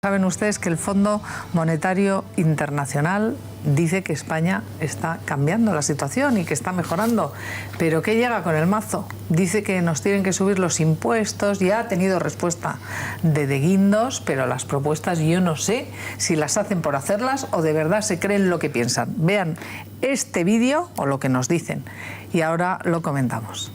Saben ustedes que el Fondo Monetario Internacional dice que España está cambiando la situación y que está mejorando. ¿Pero qué llega con el mazo? Dice que nos tienen que subir los impuestos. Ya ha tenido respuesta de Guindos, pero las propuestas yo no sé si las hacen por hacerlas o de verdad se creen lo que piensan. Vean este vídeo o lo que nos dicen y ahora lo comentamos.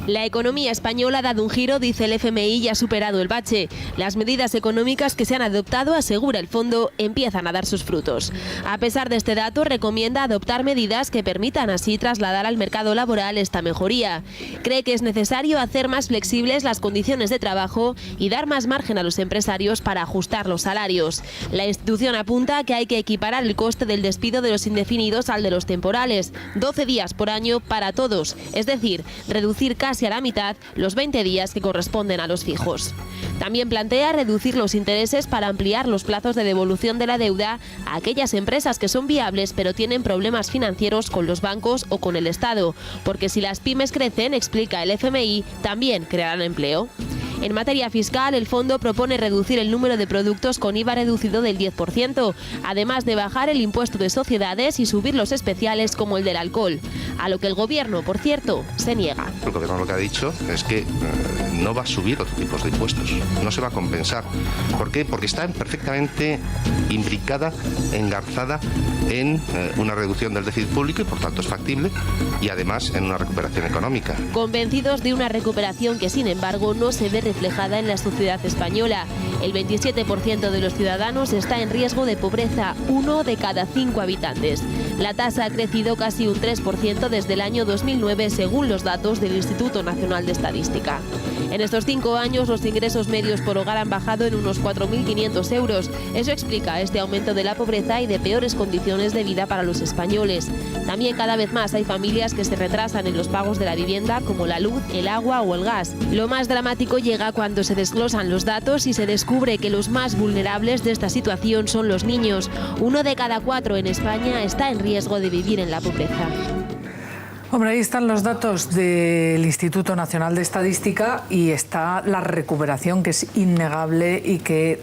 La economía española ha dado un giro, dice el FMI, y ha superado el bache. Las medidas económicas que se han adoptado, asegura el fondo, empiezan a dar sus frutos. A pesar de este dato, recomienda adoptar medidas que permitan así trasladar al mercado laboral esta mejoría. Cree que es necesario hacer más flexibles las condiciones de trabajo y dar más margen a los empresarios para ajustar los salarios. La institución apunta a que hay que equiparar el coste del despido de los indefinidos al de los temporales, 12 días por año para todos, es decir, reducir casi a la mitad los 20 días que corresponden a los fijos. También plantea reducir los intereses para ampliar los plazos de devolución de la deuda a aquellas empresas que son viables pero tienen problemas financieros con los bancos o con el Estado, porque si las pymes crecen, explica el FMI, también crearán empleo. En materia fiscal, el fondo propone reducir el número de productos con IVA reducido del 10%, además de bajar el impuesto de sociedades y subir los especiales como el del alcohol, a lo que el gobierno, por cierto, se niega. El gobierno lo que ha dicho es que no va a subir otros tipos de impuestos, no se va a compensar. ¿Por qué? Porque está perfectamente imbricada, engarzada en una reducción del déficit público y por tanto es factible, y además en una recuperación económica. Convencidos de una recuperación que sin embargo no se ve reflejada en la sociedad española. El 27% de los ciudadanos está en riesgo de pobreza, 1 de cada 5 habitantes. La tasa ha crecido casi un 3% desde el año 2009 según los datos del Instituto Nacional de Estadística. En estos 5 años los ingresos medios por hogar han bajado en unos 4.500 euros. Eso explica este aumento de la pobreza y de peores condiciones de vida para los españoles. También cada vez más hay familias que se retrasan en los pagos de la vivienda como la luz, el agua o el gas. Lo más dramático llega cuando se desglosan los datos y se descubre que los más vulnerables de esta situación son los niños. 1 de cada 4 en España está en riesgo de vivir en la pobreza. Hombre, ahí están los datos del Instituto Nacional de Estadística y está la recuperación que es innegable y que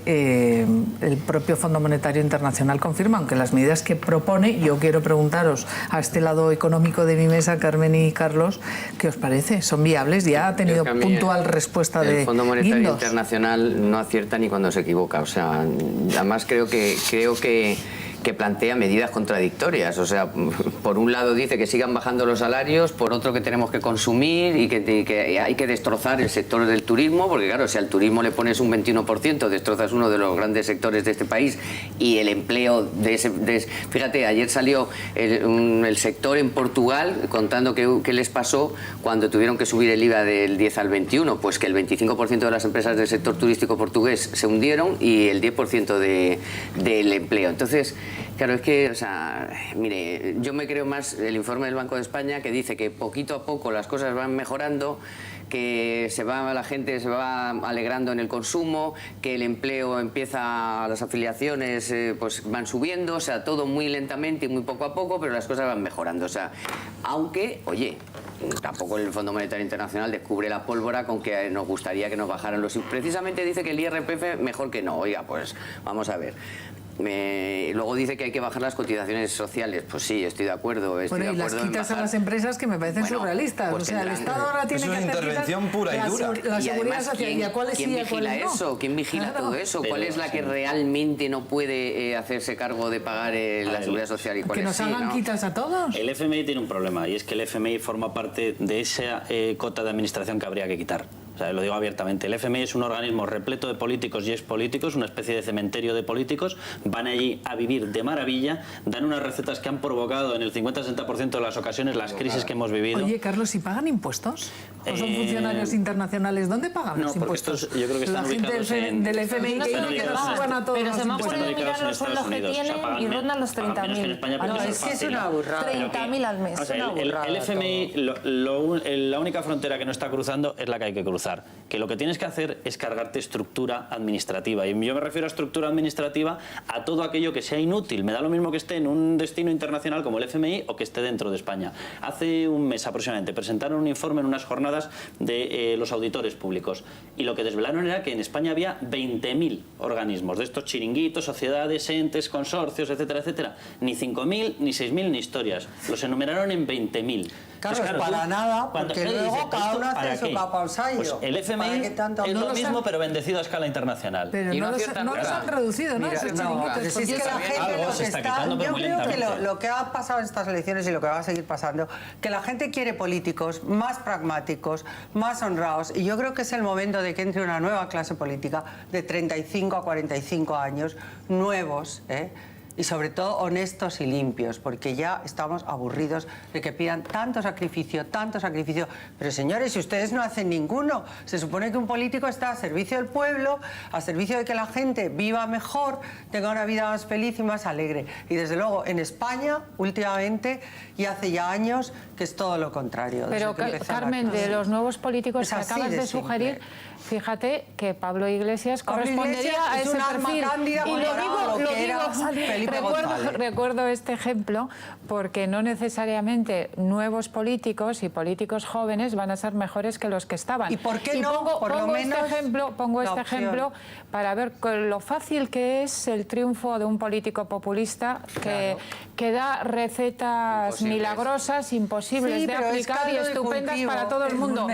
el propio Fondo Monetario Internacional confirma, aunque las medidas que propone, yo quiero preguntaros a este lado económico de mi mesa, Carmen y Carlos, ¿qué os parece? ¿Son viables? ¿Ya ha tenido puntual respuesta de El Fondo Monetario Guindos? Internacional no acierta ni cuando se equivoca, o sea, además creo que plantea medidas contradictorias. O sea, por un lado dice que sigan bajando los salarios, por otro que tenemos que consumir y que hay que destrozar el sector del turismo, porque claro, si al turismo le pones un 21%, destrozas uno de los grandes sectores de este país y el empleo de ese... Fíjate, ayer salió el sector en Portugal contando qué les pasó cuando tuvieron que subir el IVA del 10 al 21, pues que el 25% de las empresas del sector turístico portugués se hundieron y el 10% del empleo. Entonces, claro, es que, o sea, mire, yo me creo más el informe del Banco de España que dice que poquito a poco las cosas van mejorando, que la gente se va alegrando en el consumo, que el empleo empieza, las afiliaciones pues van subiendo, o sea, todo muy lentamente y muy poco a poco, pero las cosas van mejorando, o sea, aunque, oye, tampoco el Fondo Monetario Internacional descubre la pólvora con que nos gustaría que nos bajaran los... Precisamente dice que el IRPF mejor que no, oiga, pues vamos a ver. Luego dice que hay que bajar las cotizaciones sociales. Pues sí, estoy de acuerdo. Bueno, y las quitas a las empresas que me parecen surrealistas. Pues o sea, el Estado ahora tiene que hacer intervención pura y dura. La seguridad social. ¿Y a cuáles sí y a cuáles no? Eso? ¿Quién vigila todo eso? ¿Cuál es la que realmente no puede hacerse cargo de pagar la seguridad social? Y que nos hagan quitas a todos. El FMI tiene un problema y es que el FMI forma parte de esa cota de administración que habría que quitar. O sea, lo digo abiertamente, el FMI es un organismo repleto de políticos y expolíticos, una especie de cementerio de políticos, van allí a vivir de maravilla, dan unas recetas que han provocado en el 50-60% de las ocasiones las crisis que nos vivido. Oye, Carlos, ¿y pagan impuestos? ¿O son funcionarios internacionales? ¿Dónde pagan los impuestos? Yo creo que están ubicados del FMI que dice que nos suban a todos pero se me los ocurre mirar los sueldos que tienen y rondan los 30.000. Es que es una burrada. 30.000 al mes, una burrada. El FMI, la única frontera que no está cruzando es la que hay que cruzar. Que lo que tienes que hacer es cargarte estructura administrativa. Y yo me refiero a estructura administrativa a todo aquello que sea inútil. Me da lo mismo que esté en un destino internacional como el FMI o que esté dentro de España. Hace un mes aproximadamente presentaron un informe en unas jornadas jornadas de los auditores públicos. Y lo que desvelaron era que en España había 20.000 organismos, de estos chiringuitos, sociedades, entes, consorcios, etcétera, etcétera. Ni 5.000, ni 6.000, ni historias. Los enumeraron en 20.000. Claro, es para nada, porque luego cada uno hace su capa ensayo. Pues el FMI es lo mismo, pero bendecido a escala internacional. Pero no los han reducido, ¿no? Esos chiringuitos. Es que la gente lo que está... Yo creo que lo que ha pasado en estas elecciones y lo que va a seguir pasando, que la gente quiere políticos más pragmáticos, más honrados, y yo creo que es el momento de que entre una nueva clase política de 35 a 45 años, nuevos, y sobre todo honestos y limpios, porque ya estamos aburridos de que pidan tanto sacrificio, pero señores, si ustedes no hacen ninguno, se supone que un político está a servicio del pueblo, a servicio de que la gente viva mejor, tenga una vida más feliz y más alegre, y desde luego en España últimamente y hace ya años que es todo lo contrario. Pero Carmen, de los nuevos políticos que acabas de sugerir, fíjate que Pablo Iglesias correspondería a ese perfil. Y recuerdo este ejemplo porque no necesariamente nuevos políticos y políticos jóvenes van a ser mejores que los que estaban. ¿Y por qué no? Pongo este ejemplo para ver lo fácil que es el triunfo de un político populista que da recetas milagrosas, imposibles de aplicar y estupendas para todo el mundo.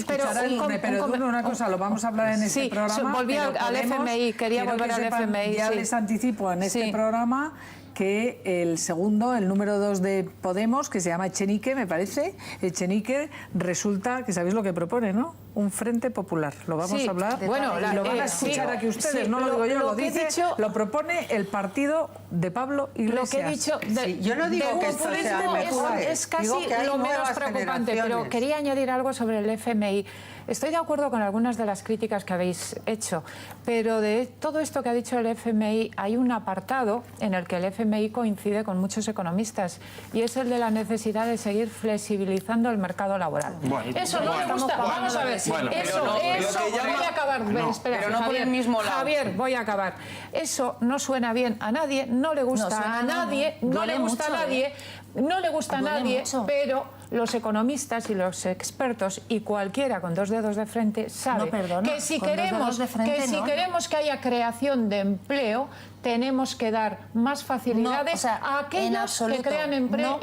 Pero una cosa, lo vamos a hablar en este programa. Volví al FMI, quería volver al FMI. Ya les anticipo en este programa que el segundo, el número 2 de Podemos, que se llama Echenique, me parece, Echenique, resulta que sabéis lo que propone, ¿no? Un frente popular. Lo vamos a hablar. Bueno, lo van a escuchar aquí ustedes, no lo digo yo, lo propone el partido de Pablo Iglesias. Lo que he dicho yo no digo que esto sea mejor, es casi lo menos preocupante, pero quería añadir algo sobre el FMI. Estoy de acuerdo con algunas de las críticas que habéis hecho, pero de todo esto que ha dicho el FMI hay un apartado en el que el FMI coincide con muchos economistas y es el de la necesidad de seguir flexibilizando el mercado laboral. Eso no me gusta. Vamos a ver. Voy a acabar. Espera, pero no por el mismo lado. Javier, voy a acabar. Eso no suena bien a nadie, no le gusta a nadie, no le gusta a nadie, no le gusta a nadie, pero los economistas y los expertos y cualquiera con dos dedos de frente sabe que si queremos que haya creación de empleo, tenemos que dar más facilidades a aquellos que crean empleo,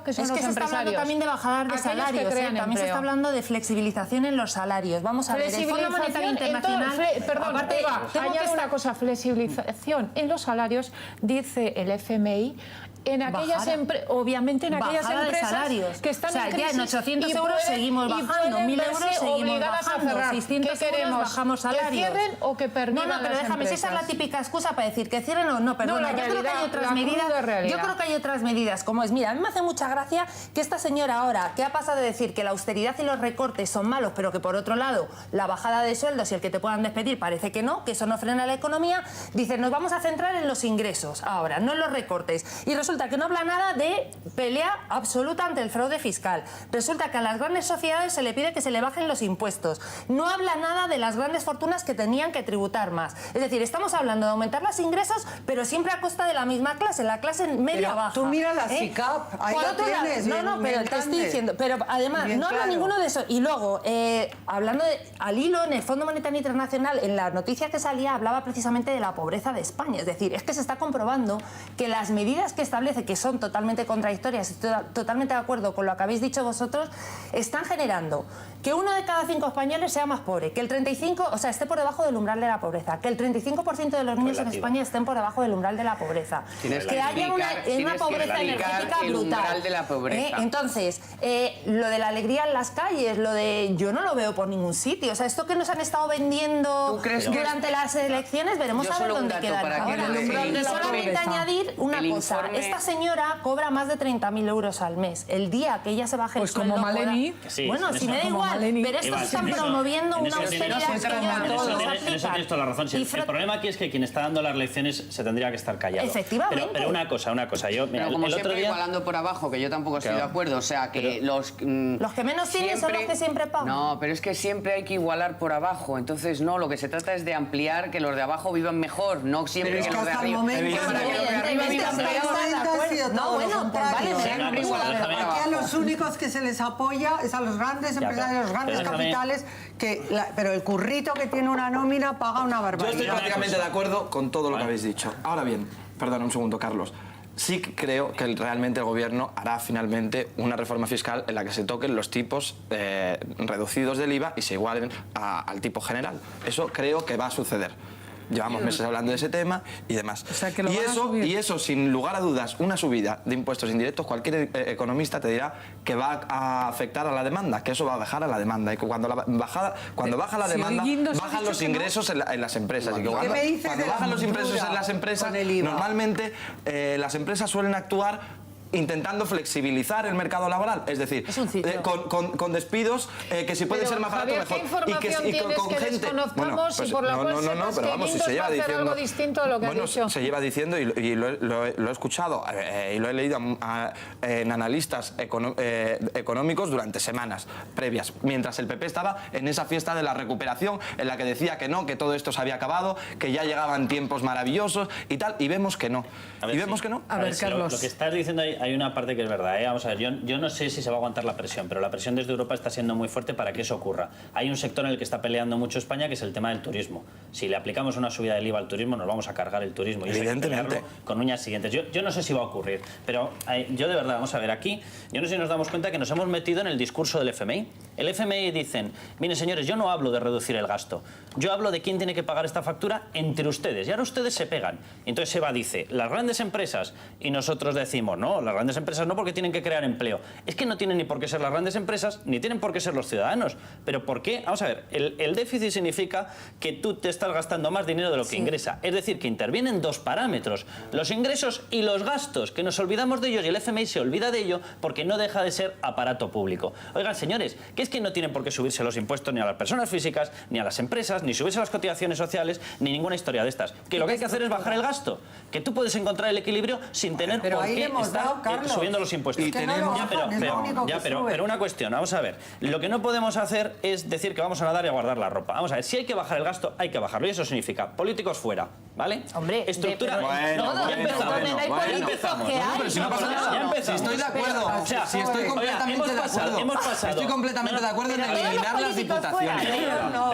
que son los empresarios. Es que se está hablando también de bajadas de salarios, también se está hablando de flexibilización en los salarios. Vamos a ver, el Fondo Monetario Internacional... Añado una cosa, flexibilización en los salarios, dice el FMI, en aquellas obviamente en aquellas empresas que están en crisis, ya en 800 euros seguimos bajando, 1.000 euros seguimos bajando, 600 euros bajamos salarios. ¿Que cierren o que permitan pero déjame, si esa es la típica excusa para decir que cierren o no, perdona, yo creo que hay otras medidas. Yo creo que hay otras medidas, como es, mira, a mí me hace mucha gracia que esta señora ahora, que ha pasado de decir que la austeridad y los recortes son malos, pero que por otro lado, la bajada de sueldos y el que te puedan despedir parece que eso no frena la economía, dice, nos vamos a centrar en los ingresos ahora, no en los recortes. Y resulta que no habla nada de pelea absoluta ante el fraude fiscal. Resulta que a las grandes sociedades se le pide que se le bajen los impuestos. No habla nada de las grandes fortunas que tenían que tributar más. Es decir, estamos hablando de aumentar los ingresos, pero siempre a costa de la misma clase, la clase media-baja. Tú mira la SICAP, ahí lo tienes. Pero te estoy diciendo, pero además no habla ninguno de eso. Y luego, hablando al hilo, en el Fondo Monetario Internacional, en la noticia que salía, hablaba precisamente de la pobreza de España. Es decir, es que se está comprobando que las medidas que establece, que son totalmente contradictorias, estoy totalmente de acuerdo con lo que habéis dicho vosotros, están generando que 1 de cada 5 españoles sea más pobre, que el 35%, o sea, esté por debajo del umbral de la pobreza, que el 35% de los niños en España estén por debajo del umbral de la pobreza, que haya una pobreza energética brutal. De la pobreza. Entonces, lo de la alegría en las calles, lo de yo no lo veo por ningún sitio, o sea, esto que nos han estado vendiendo durante las elecciones, veremos a ver dónde quedan ahora. Y solamente añadir una cosa, esta señora cobra más de 30.000 euros al mes. El día que ella se baje el sueldo... Pues como Maleni... Bueno, si me da igual, pero estos están promoviendo una austeridad que ya no en eso tienes toda la razón. El problema aquí es que quien está dando las lecciones declaraciones se tendría que estar callado. Efectivamente. Pero una cosa, yo... Mira, pero como el siempre otro día... igualando por abajo, que yo tampoco estoy de acuerdo, o sea, que los que menos tienen son los que siempre pagan. No, pero es que siempre hay que igualar por abajo, entonces no, lo que se trata es de ampliar que los de abajo vivan mejor, no siempre que los de arriba. Para que los de arriba vivan peor. No, bueno, vale, aquí a los únicos que se les apoya es a los grandes empresarios, los grandes capitales, pero el currito que tiene una nómina paga una barbaridad. Yo estoy prácticamente de acuerdo con todo lo que habéis dicho. Ahora bien, perdona un segundo, Carlos. Sí creo que realmente el gobierno hará finalmente una reforma fiscal en la que se toquen los tipos reducidos del IVA y se igualen al tipo general. Eso creo que va a suceder. Llevamos meses hablando de ese tema y demás. O sea, que lo van a subir. Y eso, sin lugar a dudas, una subida de impuestos indirectos, cualquier economista te dirá que va a afectar a la demanda, que eso va a bajar a la demanda. Y que cuando baja la demanda, bajan los ingresos en las empresas. Y que cuando bajan los ingresos en las empresas, normalmente las empresas suelen actuar intentando flexibilizar el mercado laboral, es decir, con despidos que si puede ser más barato Javier, mejor. ¿qué información tienes que desconozcamos y por la cual sepas que Guindos va a hacer algo distinto a lo que ha dicho? Se lleva diciendo y lo he escuchado y lo he leído en analistas económicos durante semanas previas, mientras el PP estaba en esa fiesta de la recuperación en la que decía que no, que todo esto se había acabado, que ya llegaban tiempos maravillosos y tal, y vemos que no. A ver, Carlos. Lo que estás diciendo ahí, hay una parte que es verdad, ¿eh? Vamos a ver, yo no sé si se va a aguantar la presión, pero la presión desde Europa está siendo muy fuerte para que eso ocurra. Hay un sector en el que está peleando mucho España, que es el tema del turismo. Si le aplicamos una subida del IVA al turismo, nos vamos a cargar el turismo. Y evidentemente. Con uñas siguientes. Yo no sé si va a ocurrir, pero yo de verdad, vamos a ver, aquí, yo no sé si nos damos cuenta que nos hemos metido en el discurso del FMI. El FMI dicen, miren señores, yo no hablo de reducir el gasto, yo hablo de quién tiene que pagar esta factura entre ustedes. Y ahora ustedes se pegan. Entonces Eva dice, las grandes empresas, y nosotros decimos, no, las grandes empresas no, porque tienen que crear empleo. Es que no tienen ni por qué ser las grandes empresas, ni tienen por qué ser los ciudadanos. Pero ¿por qué? Vamos a ver, el déficit significa que tú te estás gastando más dinero de lo que ingresa. Es decir, que intervienen dos parámetros, los ingresos y los gastos, que nos olvidamos de ellos y el FMI se olvida de ello porque no deja de ser aparato público. Oigan, señores, que es que no tienen por qué subirse los impuestos ni a las personas físicas, ni a las empresas, ni subirse las cotizaciones sociales, ni ninguna historia de estas. Que lo que hay que hacer es bajar el gasto. Que tú puedes encontrar el equilibrio sin tener por qué estar subiendo los impuestos. Y tenemos, pero una cuestión, vamos a ver. Lo que no podemos hacer es decir que vamos a nadar y a guardar la ropa. Vamos a ver, si hay que bajar el gasto, hay que bajarlo. Y eso significa políticos fuera, ¿vale? Hombre, estructura. Pero si no pasa nada. Ya empezamos. Si estoy de acuerdo. O sea, si estoy completamente de acuerdo. Hemos pasado. Estoy completamente de acuerdo en eliminar las diputaciones.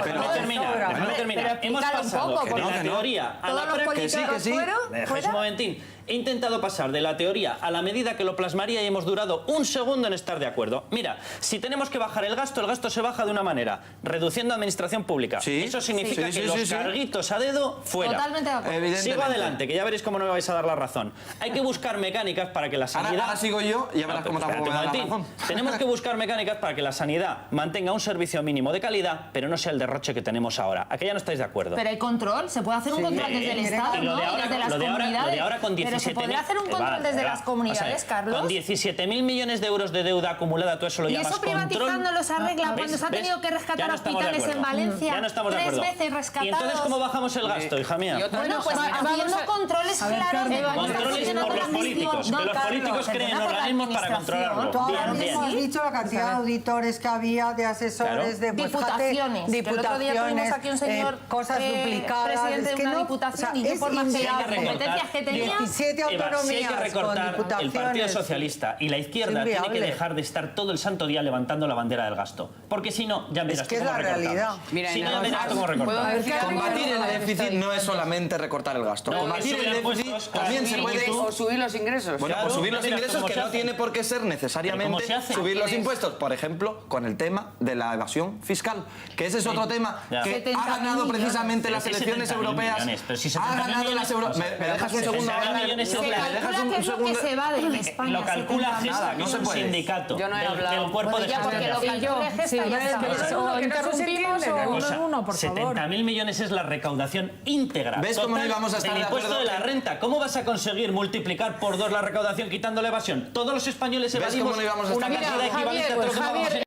Déjame terminar. Hemos pasado de la teoría a la práctica. Que sí. Dejáis un momentín. He intentado pasar de la teoría a la medida que lo plasmaría y hemos durado un segundo en estar de acuerdo. Mira, si tenemos que bajar el gasto se baja de una manera, reduciendo administración pública. Eso significa que los carguitos a dedo fuera. Totalmente de acuerdo. Sigo adelante, que ya veréis cómo no me vais a dar la razón. Hay que buscar mecánicas para que la sanidad... Ahora sigo yo y ya verás cómo tampoco me da la razón. Tenemos que buscar mecánicas para que la sanidad mantenga un servicio mínimo de calidad, pero no sea el derroche que tenemos ahora. ¿A que ya no estáis de acuerdo? Pero hay control, se puede hacer un control desde el Estado, ¿no? Y desde las comunidades. Lo de ahora con 17.000... Pero se podría hacer un control desde las comunidades, Carlos. Con 17.000 millones de euros de deuda acumulada, tú eso lo llamas control. Y eso privatizando se arregla cuando se ha tenido que rescatar hospitales en Valencia. Ya no estamos de acuerdo. 3 veces rescatados. ¿Y entonces cómo bajamos el gasto, hija mía? Bueno, pues haciendo controles claros. Controles por los políticos. Que los políticos creen organismos para controlarlo. Tú ahora mismo has dicho la cantidad de auditores que había, de asesores, de diputaciones. El otro día tuvimos aquí un señor cosas duplicadas. presidente de una diputación y yo por las competencias que tenía. 17 autonomías. El Partido Socialista y la izquierda tiene que dejar de estar todo el santo día levantando la bandera del gasto. Porque si no, ya verás cómo recortamos. Si no, ya verás cómo recortamos. Combatir el déficit no es solamente recortar el gasto. Combatir el déficit también se puede... O subir los ingresos. Bueno, pues subir los ingresos, que no tiene por qué ser necesariamente subir los impuestos. Por ejemplo, con el tema de la evasión fiscal, que ese es otro tema que ha ganado precisamente las elecciones europeas. Ha ganado las europeas. ¿Me dejas un segundo? Que se va de España. Lo calcula Gesta, que es un sindicato del cuerpo de gestión. 70.000 millones es la recaudación íntegra. ¿Ves cómo no íbamos a estar del de impuesto acuerdo? de la renta? ¿Cómo vas a conseguir multiplicar por 2 la recaudación quitando la evasión? Todos los españoles evadimos una cantidad equivalente a todos los que pagamos en